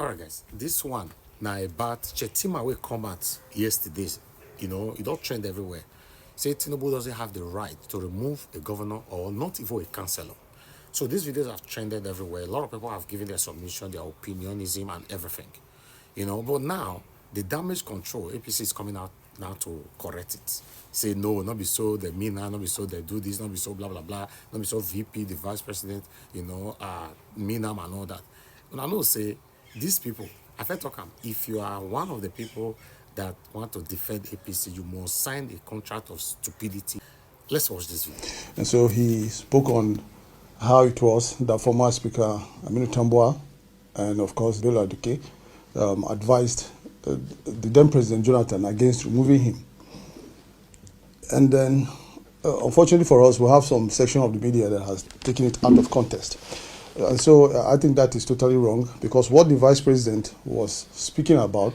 Alright guys, this one now about Shettima will come out yesterday. You know, it all trend everywhere. Say Tinubu doesn't have the right to remove a governor or not even a councillor. So these videos have trended everywhere. A lot of people have given their submission, their opinionism and everything. You know, but now the damage control, APC is coming out now to correct it. Say no, not be so, they mean now, not be so, they do this, not be so, blah, blah, blah, not be so VP, the vice president, you know, Minam and all that. And I know say, these people, I felt talk if you are one of the people that want to defend APC, you must sign a contract of stupidity. Let's watch this video. And so he spoke on how it was that former Speaker Aminu Tambuwal and of course Bello Aduke advised the then President Jonathan against removing him. And then, unfortunately for us, we have some section of the media that has taken it out of context. And so I think that is totally wrong, because what the Vice President was speaking about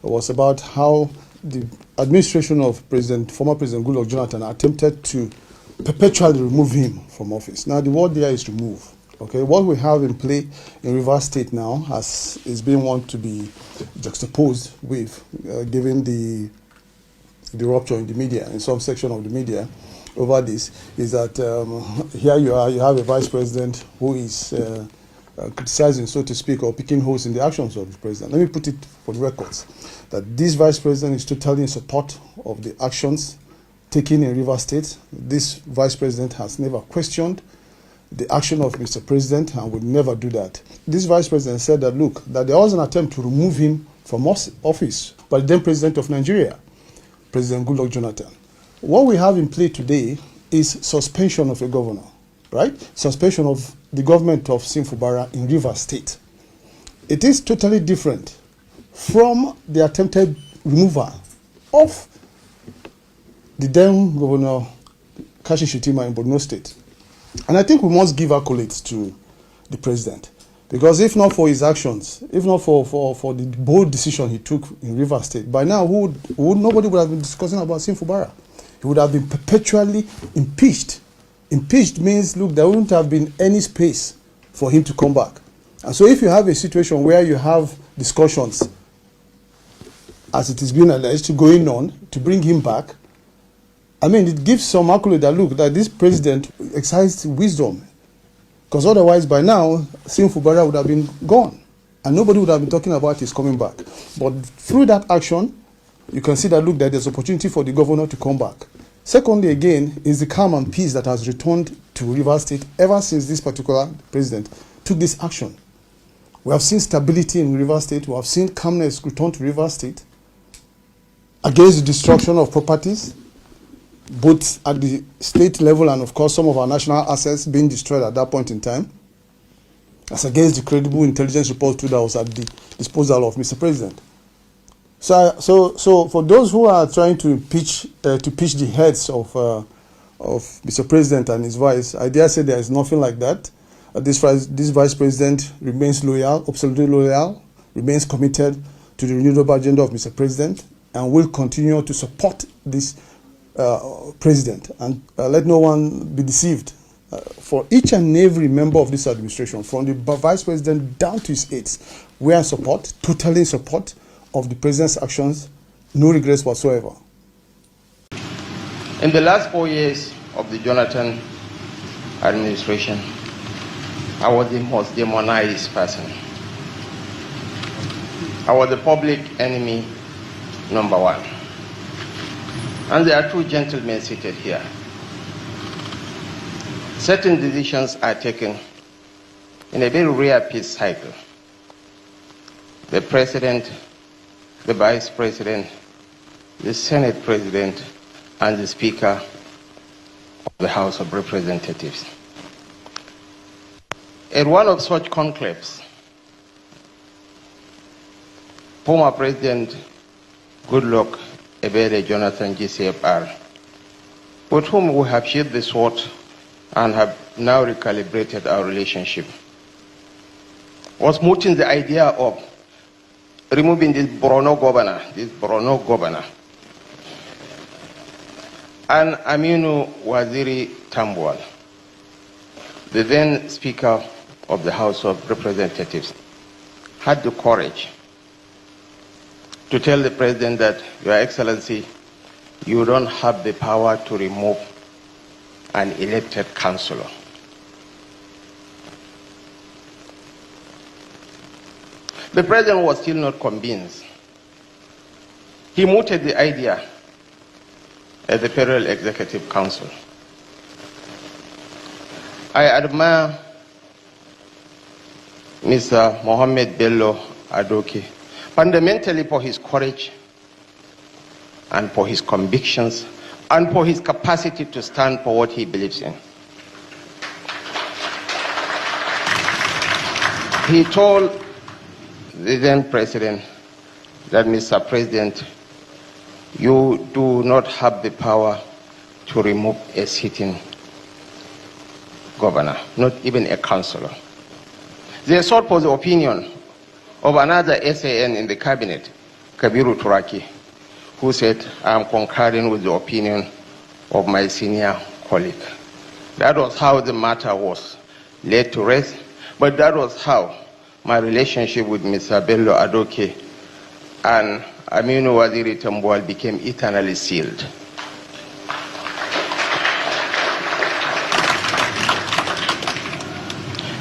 was about how the administration of former President Goodluck Jonathan attempted to perpetually remove him from office. Now, the word there is remove. Okay, what we have in play in Rivers State now is being want to be juxtaposed with, given the rupture in the media, in some section of the media over this, is that here you have a vice president who is criticizing, so to speak, or picking holes in the actions of the president. Let me put it for the records, that this vice president is totally in support of the actions taken in Rivers State. This vice president has never questioned the action of Mr. President and would never do that. This vice president said that, look, that there was an attempt to remove him from office by the then president of Nigeria, President Goodluck Jonathan. What we have in play today is suspension of a governor, right? Suspension of the government of Simfubara in Rivers State. It is totally different from the attempted removal of the then governor Kashim Shettima in Borno State. And I think we must give accolades to the president, because if not for his actions, if not for the bold decision he took in Rivers State, by now nobody would have been discussing about Simfubara. He would have been perpetually impeached. Impeached means, look, there wouldn't have been any space for him to come back. And so if you have a situation where you have discussions, as it is being alleged, going on to bring him back, I mean, it gives some accolade that, look, that this president exercised wisdom. Because otherwise, by now, Simfubara would have been gone. And nobody would have been talking about his coming back. But through that action, you can see that, look, that there's opportunity for the governor to come back. Secondly, again, is the calm and peace that has returned to Rivers State ever since this particular president took this action. We have seen stability in Rivers State. We have seen calmness return to Rivers State against the destruction of properties, both at the state level and, of course, some of our national assets being destroyed at that point in time, as against the credible intelligence report too that was at the disposal of Mr. President. So for those who are trying to pitch the heads of Mr. President and his vice, I dare say there is nothing like that. This vice president remains loyal, absolutely loyal, remains committed to the renewable agenda of Mr. President, and will continue to support this president. And let no one be deceived. For each and every member of this administration, from the vice president down to his aides, we are in support, totally in support of the president's actions, no regrets whatsoever. In the last 4 years of the Jonathan administration, I was the most demonized person. I was the public enemy number one. And there are two gentlemen seated here. Certain decisions are taken in a very rare peace cycle. The president, the vice president, the Senate president, and the Speaker of the House of Representatives. At one of such conclaves, former President Goodluck Ebele Jonathan GCFR, with whom we have shared the sword and have now recalibrated our relationship, was mooting the idea of removing this Borno governor, and Aminu Waziri Tambuwal, the then Speaker of the House of Representatives, had the courage to tell the president that, Your Excellency, you don't have the power to remove an elected councillor. The president was still not convinced. He mooted the idea at the Federal Executive Council. I admire Mr. Mohammed Bello Adoke fundamentally for his courage and for his convictions and for his capacity to stand for what he believes in. He told the then president that, Mr. President, you do not have the power to remove a sitting governor, not even a councillor. They sought for the opinion of another SAN in the cabinet, Kabiru Turaki, who said, I am concurring with the opinion of my senior colleague. That was how the matter was laid to rest, but that was how my relationship with Mr. Bello Adoke and Aminu Waziri Tambuwal became eternally sealed.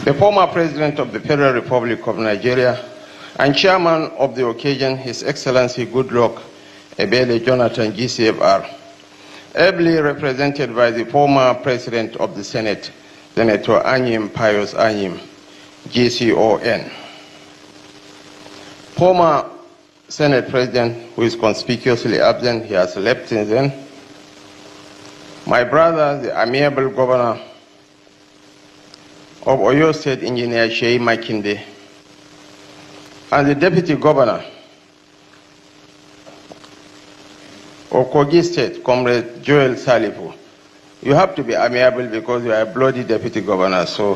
The former President of the Federal Republic of Nigeria and Chairman of the occasion, His Excellency Goodluck Ebele Jonathan GCFR, ably represented by the former President of the Senate, Senator Anyim Pius Anyim, GCON. Former Senate President, who is conspicuously absent, he has left since then. My brother, the amiable Governor of Oyo State, Engineer Sheyi Makinde, and the Deputy Governor of Kogi State, Comrade Joel Salifu. You have to be amiable because you are a bloody Deputy Governor, so.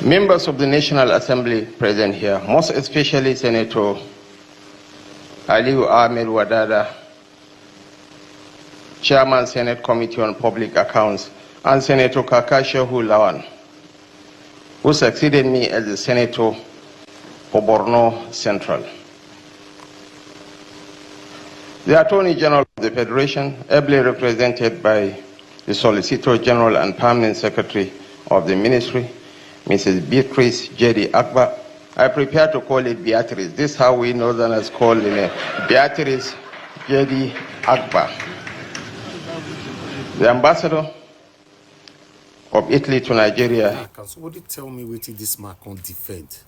Members of the National Assembly present here, most especially Senator Aliu Ahmed Wadada, Chairman Senate Committee on Public Accounts, and Senator Kakasha Lawan, who succeeded me as the Senator for Borno Central. The Attorney General of the Federation, ably represented by the Solicitor General and Permanent Secretary of the Ministry, Mrs. Beatrice J.D. Akbar. I prepare to call it Beatrice. This is how we Northerners call it, Beatrice J.D. Akbar. The ambassador of Italy to Nigeria. Can somebody tell me what this man can't defend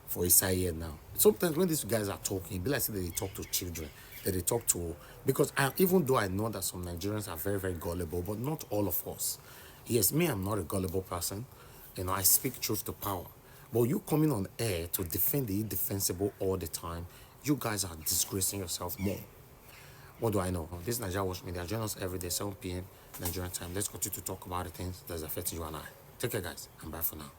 for his year now? Sometimes when these guys are talking, be like say they talk to children, that they talk to, because even though I know that some Nigerians are very, very gullible, but not all of us. Yes, me, I'm not a gullible person. You know, I speak truth to power. But you coming on air to defend the indefensible all the time, you guys are disgracing yourself more. What do I know? This is Nigeria Watch Media. Join us every day, 7 p.m. Nigerian time. Let's continue to talk about the things that's affecting you and I. Take care, guys, and bye for now.